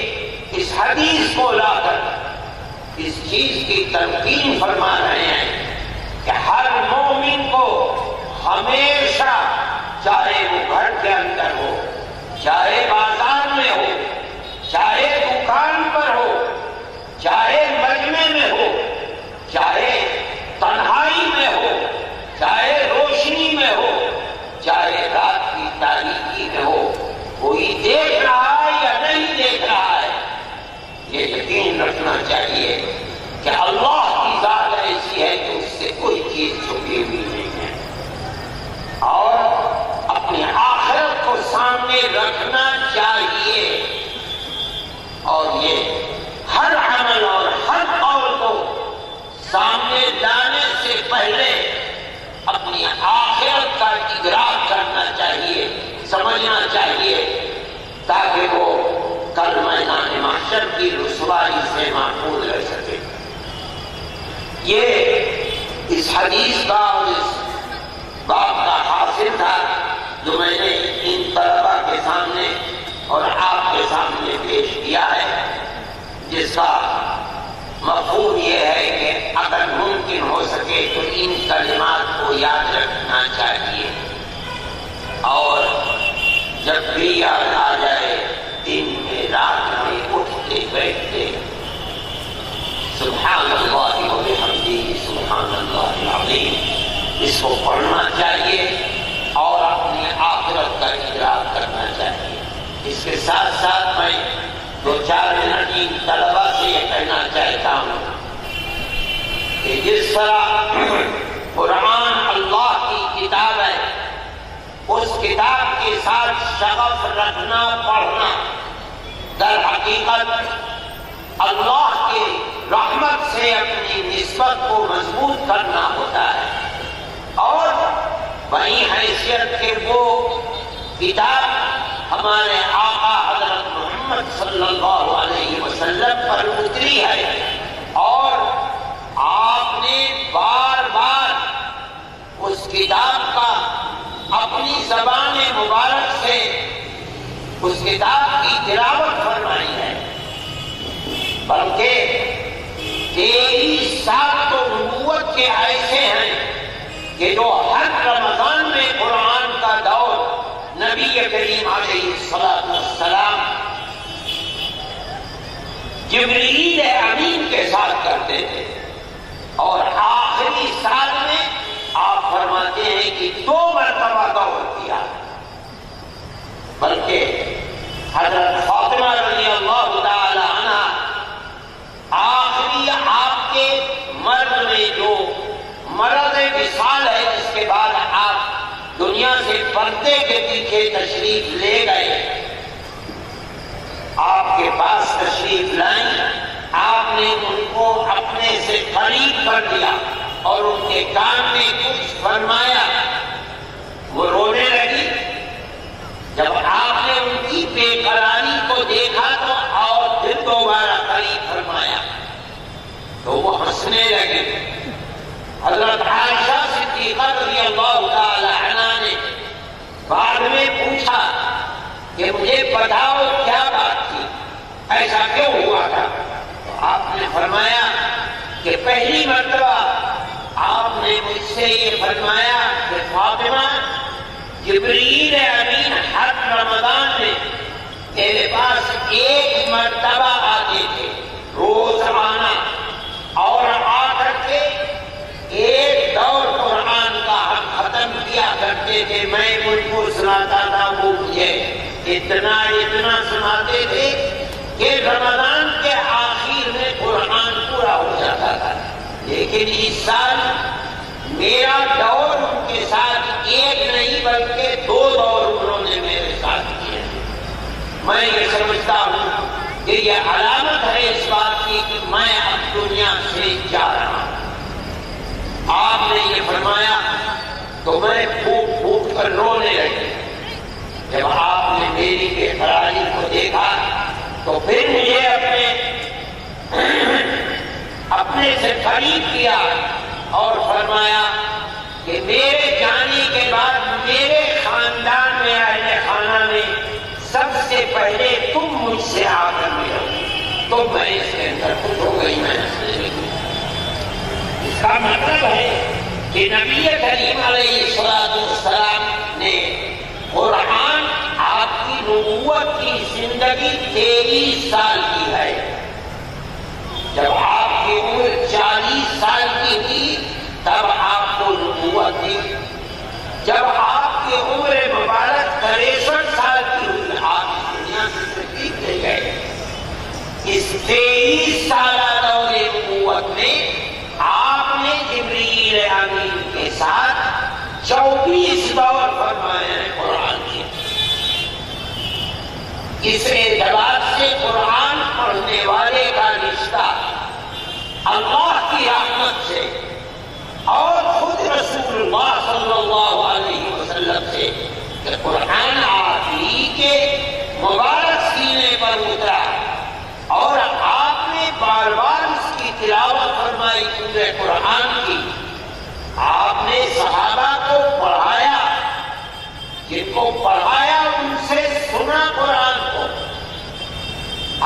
اس حدیث کو لا کر اس چیز کی تلقین فرما رہے ہیں کہ ہر مومن کو ہمیشہ، چاہے وہ گھر کے اندر ہو، چاہے بازار میں ہو، چاہے دکان پر ہو، چاہے مجمع میں ہو، چاہے تنہائی میں ہو، چاہے روشنی میں ہو، چاہے رات کی تاریکی میں ہو، کوئی دیکھ رہا ہے یا نہیں دیکھ رہا ہے، یہ یقین رکھنا چاہیے کہ اللہ کی ذات ایسی ہے کہ اس سے کوئی چیز چھپی ہوئی نہیں ہے، اور اپنی آخرت کو سامنے رکھنا چاہیے، اور یہ ہر عمل اور ہر قول کو سامنے لانے سے پہلے اپنی آخرت کا ادراک کرنا چاہیے، سمجھنا چاہیے، تاکہ وہ کل میدان محشر کی رسوائی سے محفوظ رہ سکے۔ یہ اس حدیث کا اور اس بات کا حاصل تھا جو میں نے ان طلبہ کے سامنے اور آپ کے سامنے پیش کیا ہے، جس کا ان کلمات کو یاد رکھنا چاہیے، اور جب بھی یاد آ جائے دن میں رات میں اٹھتے بیٹھتے سبحان اللہ و بحمدہ سبحان اللہ العظیم اس کو پڑھنا چاہیے اور اپنی آخرت کا ادراک کرنا چاہیے۔ اس کے ساتھ ساتھ میں 2-4 منٹ ان طلبا سے یہ کہنا چاہتا ہوں کہ جس طرح قرآن اللہ کی کتاب ہے، اس کتاب کے ساتھ شغف رکھنا پڑھنا در حقیقت اللہ کے رحمت سے اپنی نسبت کو مضبوط کرنا ہوتا ہے، اور وہی حیثیت کے وہ کتاب ہمارے آقا حضرت محمد صلی اللہ علیہ وسلم پر اتری ہے، اور آپ نے بار بار اس کتاب کا اپنی زبان مبارک سے اس کتاب کی تلاوت فرمائی ہے، بلکہ 23 سال تو نبوت کے ایسے ہیں کہ جو ہر رمضان میں قرآن کا دور نبی کریم علیہ السلام جبرائیل امین کے ساتھ کرتے تھے، اور آخری سال میں آپ فرماتے ہیں کہ 2 مرتبہ دور کیا، بلکہ حضرت فاطمہ رضی اللہ تعالی عنہ آخری آپ کے مرض میں جو مرض وصال ہے جس کے بعد آپ دنیا سے پردے کے پیچھے تشریف لے گئے، آپ کے پاس تشریف لائیں، آپ نے ان کو اپنے سے قریب کر دیا اور ان کے کان میں کچھ فرمایا، وہ رونے لگی۔ جب آپ نے ان کی بے قراری کو دیکھا تو اور پھر دوبارہ قریب فرمایا تو وہ ہنسنے لگے۔ حضرت عائشہ صدیقہ رضی اللہ تعالی عنہ نے بعد میں پوچھا کہ مجھے بتاؤ کیا بات تھی، ایسا کیوں ہوا تھا؟ تو آپ نے فرمایا کہ پہلی مرتبہ آپ نے مجھ سے یہ فرمایا کہ فاطمہ، جبرائیل امین ہر رمضان میں تیرے پاس 1 مرتبہ آتے تھے، روز آنا، اور آ کر کے ایک دور قرآن کا ختم کیا کرتے تھے، میں ان کو سناتا تھا، وہ مجھے اتنا سناتے تھے کہ رمضان کے آخر میں قرآن پورا ہو جاتا تھا۔ لیکن اس سال میرا دور ان کے ساتھ 1 نہیں بلکہ 2 دور انہوں نے میرے ساتھ کیے۔ میں یہ سمجھتا ہوں کہ یہ علامت ہے اس بات کی کہ میں اب دنیا سے جا رہا ہوں۔ آپ نے یہ فرمایا تو میں پھوٹ پھوٹ کر رونے لگی۔ جب آپ نے میری بے قراری کو دیکھا تو پھر مجھے اپنے سے قریب کیا اور فرمایا کہ میرے جانے کے بعد میرے خاندان میں، اہل خانہ میں سب سے پہلے تم مجھ سے آ کر ملو۔ تو میں اس کے اندر خوش ہو گئی، میں ہنسنے لگی۔ اس کا مطلب ہے کہ نبی کریم علیہ السلام نے قرآن آپ کی نبوت کی زندگی 23 سال کی ہے۔ جب آپ کی عمر 40 سال کی تھی تب آپ کو نبوت دی۔ جب آپ کی عمر مبارک 63 سال کی ہوئی آپ اس دنیا سے تشریف لے گئے۔ اس 23 سالہ دور نبوت میں آپ نے جبرائیل امین کے ساتھ 24 دور فرمائے ہیں قرآن کے۔ اس اعتبار سے قرآن پڑھنے والے کا رشتہ اللہ کی رحمت سے اور خود رسول اللہ صلی اللہ علیہ وسلم سے کہ قرآن آپ ہی کے مبارک سینے پر اترا، اور آپ نے بار بار اس کی تلاوت فرمائی پورے قرآن کی۔ آپ نے صحابہ کو پڑھایا، جن کو پڑھایا ان سے سنا قرآن کو،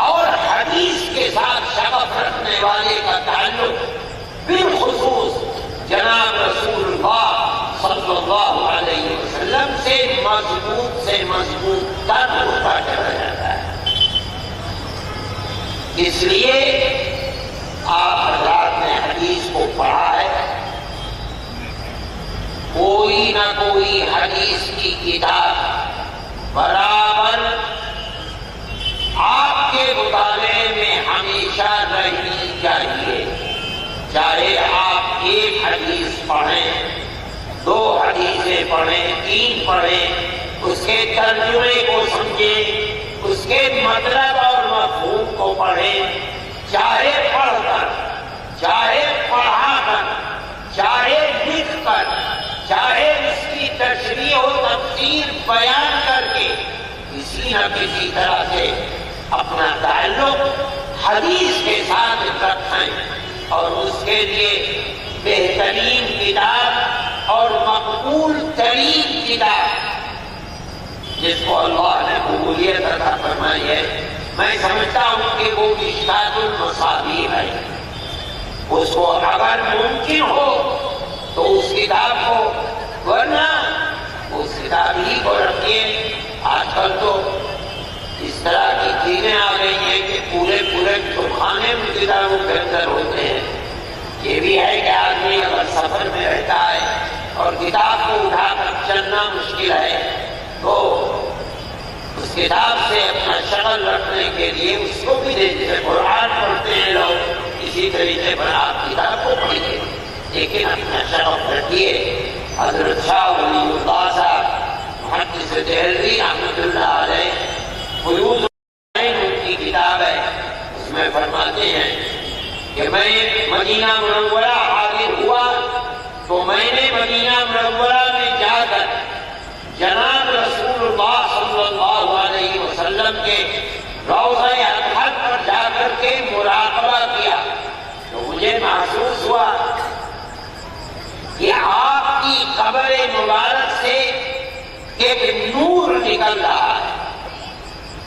اور حدیث کے ساتھ شغف رکھنے والے کا تعلق بالخصوص جناب رسول اللہ صلی اللہ علیہ وسلم سے مضبوط تر ہوتا چلا جاتا ہے۔ اس لیے آپ حضرات نے حدیث کو پڑھا ہے، کوئی نہ کوئی حدیث کی کتاب برابر آپ کے مطالعے میں ہمیشہ رہنی چاہیے، چاہے آپ ایک حدیث پڑھیں، 2 حدیثیں پڑھیں، 3 پڑھیں، اس کے ترجمے کو سمجھیں، اس کے مطلب اور مفہوم کو پڑھیں، چاہے پڑھ کر، چاہے پڑھا کر، چاہے لکھ کر، چاہے اس کی تشریح و تفسیر بیان کر کے کسی نہ کسی طرح سے اپنا تعلق حدیث کے ساتھ رکھیں، اور اس کے لیے بہترین کتاب اور مقبول ترین کتاب جس کو اللہ نے قبولیت عطا فرمائی ہے، میں سمجھتا ہوں کہ وہ مشکات المصابیح ہے۔ اس کو اگر ممکن ہو تو اس کتاب کو، ورنہ اس کتاب ہی کو رکھیے۔ آج کل تو اس طرح کی چیزیں آ گئی ہیں کہ پورے کتابخانے میں کتابوں کے اندر ہوتے ہیں۔ یہ بھی ہے کہ آدمی اگر سفر میں رہتا ہے اور کتاب کو اٹھا کر چلنا مشکل ہے تو اس کتاب سے اپنا شغل رکھنے کے لیے اس کو بھی دے دیتے۔ قرآن پڑھتے ہیں لوگ، اسی طریقے پر آپ کتاب کو پڑھیے، لیکن اپنا شغل رکھیے۔ حضرت شاہ ولی اللہ صاحب محدث دہلوی رحمۃ اللہ علیہ فیوض ان کی کتاب ہے، اس میں فرماتے ہیں کہ میں مدینہ منورہ حاضر ہوا تو میں نے مدینہ منورہ میں جا کر جناب رسول اللہ صلی اللہ علیہ وسلم کے روضہ اطہر پر جا کر کے مراقبہ کیا تو مجھے محسوس ہوا کہ آپ کی قبر مبارک سے ایک نور نکل رہا ہے،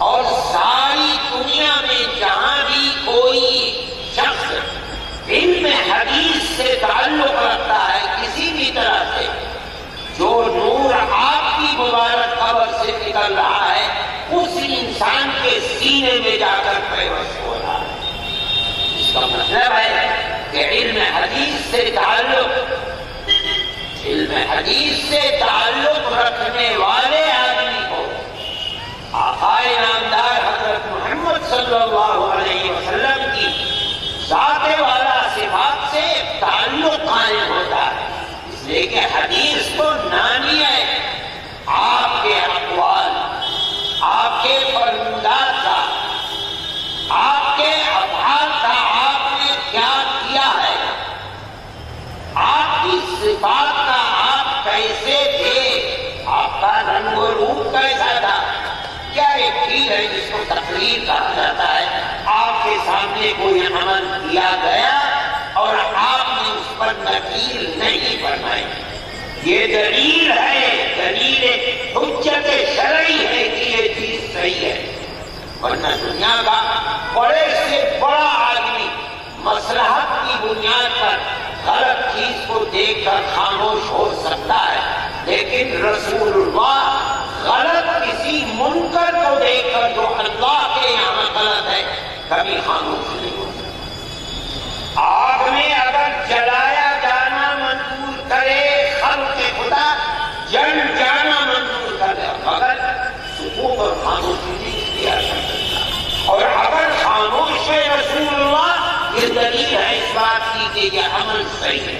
اور ساری دنیا میں جہاں بھی کوئی شخص علم حدیث سے تعلق رکھتا ہے کسی بھی طرح سے، جو نور آپ کی مبارک قبر سے نکل رہا ہے اس انسان کے سینے میں جا کر پیوست ہو رہا ہے۔ اس کا مطلب ہے کہ علم حدیث سے تعلق رکھنے والے آدمی کو آقا نامدار حضرت محمد صلی اللہ علیہ وسلم کی ذات والا صفات سے تعلق قائم ہوتا ہے، اس لیے کہ حدیث تو نامی ہے آپ کے اقوال، آپ کے فرمودات کا، آپ کے افعال کا، آپ نے کیا کیا ہے، آپ کی صفات کا آپ کیسے تھے، آپ کا رنگ و روپ کیسا تھا۔ کیا ایک چیز ہے جس کو تقریر کہا جاتا ہے، آپ کے سامنے کوئی عمل کیا گیا اور آپ نے اس پر نکیر نہیں فرمائی، یہ دلیل ہے، دلیل حجت شرعی ہے کہ یہ چیز صحیح ہے۔ ورنہ دنیا کا بڑے سے بڑا آدمی مصلحت کی بنیاد پر غلط چیز کو دیکھ کر خاموش ہو سکتا ہے، لیکن رسول اللہ غلط کسی منکر کو دیکھ کر جو اللہ کے یہاں غلط ہے کبھی خاموش نہیں ہو سکتا۔ آگ میں اگر جلایا جانا منظور کرے خلق خدا، جل جانا منظور کرے، مگر سکوت اور خاموشی نہیں کیا جا سکتا۔ اور اگر خاموش ہے رسول اللہ، یہ دلیل ہے اس بات کی کہ یہ عمل صحیح ہے،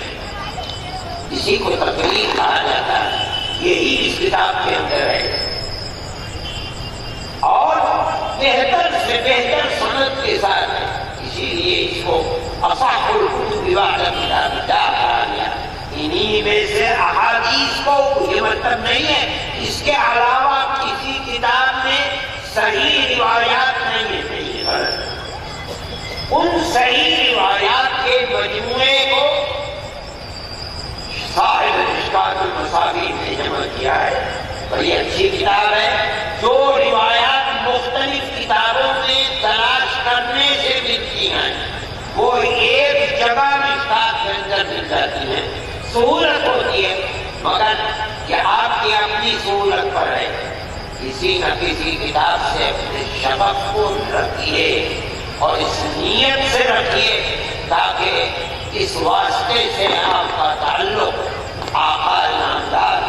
اسی کو تقریر کہا جاتا ہے، یہی اس کتاب کے اندر ہے۔ اور بہتر سے بہتر سند کے ساتھ ہے، اسی لیے اس کو اصح الکتب بعد کتاب اللہ کہا گیا۔ انہی میں سے احادیث کو یہ مطلب نہیں ہے اس کے علاوہ کسی کتاب میں صحیح روایات نہیں ہے، صحیح غلط، ان صحیح روایات کے مجموعے کو صاحب مشکات المصابیح نے جمع کیا ہے۔ بڑی اچھی کتاب ہے، جو روایات مختلف کتابوں میں تلاش کرنے سے ملتی ہیں وہ ایک جگہ مشکات کے اندر مل جاتی ہیں۔ سہولت ہوتی ہے، مگر یہ آپ کی اپنی سہولت پر ہے. کسی نہ کسی کتاب سے اپنے شبق کو رکھیے اور اس نیت سے رکھیے تاکہ اس واسطے سے آپ کا تعلق آقا نامدار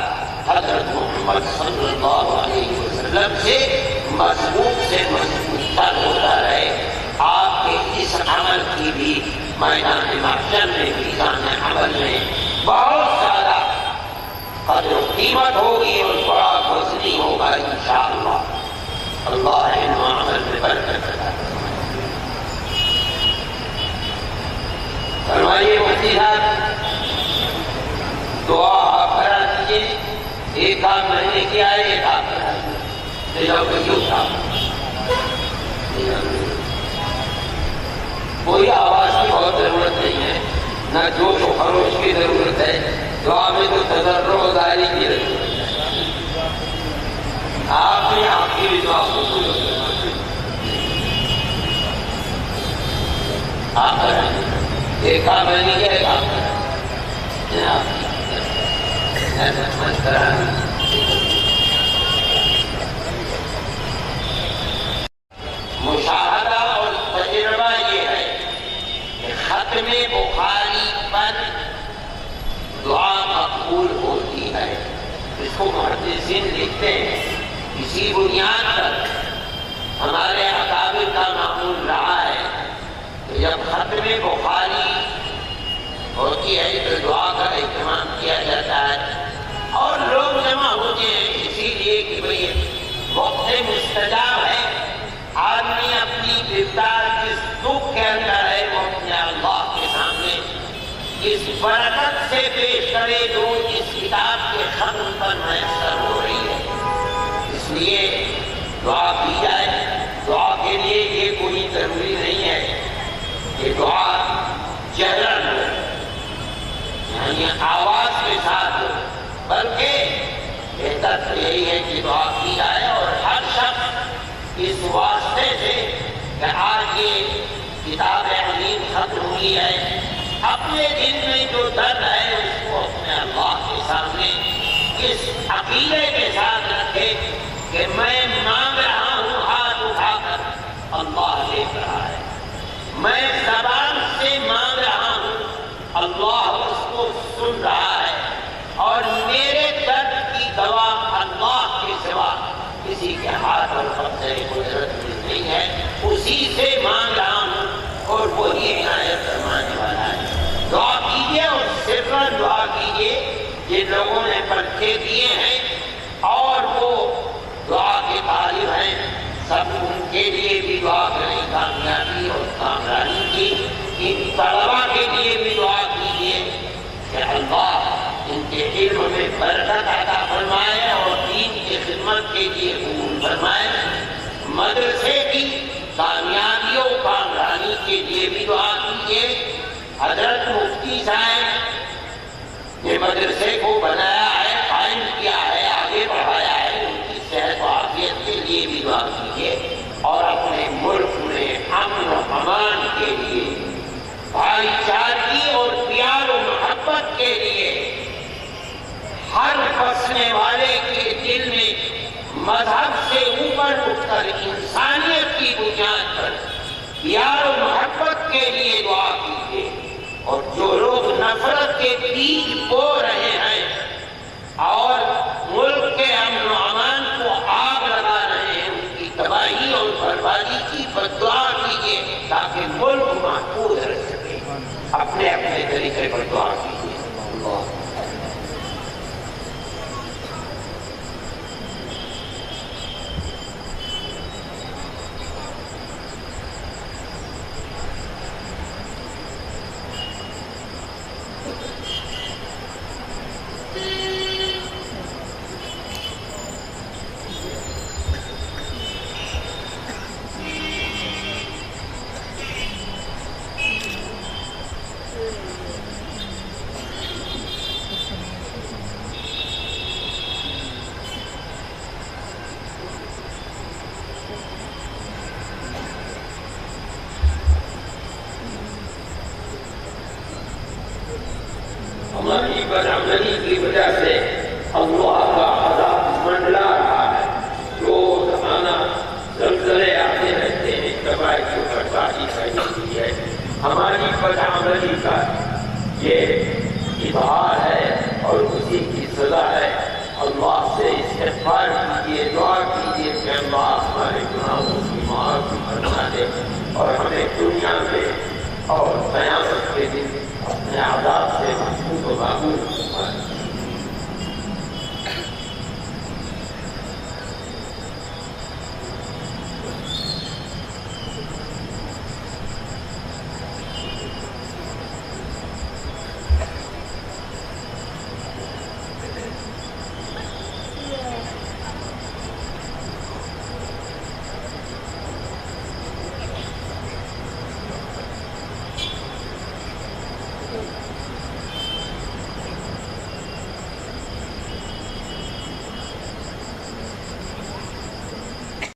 حضرت محمد صلی اللہ علیہ وسلم سے مضبوط سے مضبوط تر ہوتا رہے. آپ کے اس عمل کی بھی میدان محشر میں میزان عمل میں بہت زیادہ قدر و قیمت ہوگی اور بڑا وزنی ہوگا انشاءاللہ. اللہ علم و عمل میں برکت عطا فرمائے. فرمائیے مفتی صاحب دعا کرا دیجیے. ایک کام میں نے کیا ہے، ایک کام کرا کوئی آواز کی بہت ضرورت نہیں ہے، نہ جوش و خروش کی ضرورت ہے. دعا میں تو تضرع و داری کی ضرورت ہے. آپ نے آپ کی بھی دعا قبول ہو آپ کریں. ایک کام میں نے کیا، ایک کام کرا. مشاہدہ اور تجربہ یہ ہے کہ ختم بخاری پر دعا مقبول ہوتی ہے. اس کو محدثین لکھتے ہیں. اسی بنیاد پر ہمارے اکابر کا معمول رہا ہے کہ جب ختم بخاری ہوتی ہے تو دعا کا اہتمام کیا جاتا ہے اور لوگ جمع ہوتے ہیں، اسی لیے کہ بھئی وقت مستجاب ہے. آدمی اپنی گرفتار جس دکھ کے اندر ہے وہ اپنے اللہ کے سامنے اس برکت سے پیش کرے جو اس کتاب کے ختم پر میسر ہو رہی ہے. اس لیے دعا کی جائے. دعا کے لیے یہ کوئی ضروری نہیں ہے کہ دعا جہرن ہو، یعنی آواز کے ساتھ ہو، بلکہ بہتر تو یہی ہے کہ دعا کی جائے. اور ہر شخص اس واسطے سے کہ آج یہ کتاب عظیم ختم ہوئی ہے، اپنے دل میں جو درد ہے اس کو اپنے اللہ کے سامنے اس عقیدے کے ساتھ رکھے کہ میں مانگ رہا ہوں ہاتھ اٹھا کر، اللہ دیکھ رہا ہے. میں زبان سے مانگ رہا ہوں، اللہ اس کو سن رہا ہے. اور میرے درد کی دوا اللہ کے سوا کسی کے ہاتھ اور قبضے قدرت میں نہیں ہے. اسی سے مانگ رہا ہوں اور وہی عنایت فرمانے والا ہے. دعا کیجیے اور صرف دعا کیجیے. جن لوگوں نے پرچے دیے ہیں اور وہ دعا کے طالب ہیں، سب ان کے لیے بھی دعا کریں کامیابی اور کامرانی کی. ان طلبا کے لیے بھی دعا کیجیے کہ اللہ ان کے علم میں برکت عطا فرمائے اور دین کی خدمت کے لیے قبول فرمائے. مدرسے کی کامیابی و کامرانی کے لیے بھی دعا کیجیے. حضرت مفتی صاحب نے مدرسے کو بنایا ہے، قائم کیا ہے، آگے بڑھایا ہے. ان کی صحت و عافیت کے لیے بھی دعا کیجیے. اور اپنے ملک میں امن و امان کے لیے، بھائی چارگی اور پیار و محبت کے لیے ہر بسنے والے کے دل میں مذہب سے اوپر اٹھ کر انسانیت کی بنیاد پر پیار و محبت کے لیے دعا کیجیے. اور جو لوگ نفرت کے بیج بو رہے ہیں اور ملک کے امن و امان کو آگ لگا رہے ہیں، ان کی تباہی اور بربادی کی بددعا کیجیے تاکہ ملک محفوظ رہ سکے. اپنے اپنے طریقے پر دعا کیجیے. اللہ بدعملی کی وجہ سے اللہ کا عذاب منڈلا رہا ہے. روزانہ زلزلے آتے رہتے ہیں، تباہی کو بربادی پھیلی ہوئی ہے. ہماری بدعملی کا یہ اظہار ہے اور اسی کی سزا ہے. اللہ سے استغفار کیجیے، دعا کیجیے کہ اللہ ہمارے گناہوں کی معافی فرما دے اور ہمیں دنیا میں اور قیامت کے دن اپنے عذاب سے محفوظ و معمول فرما دے.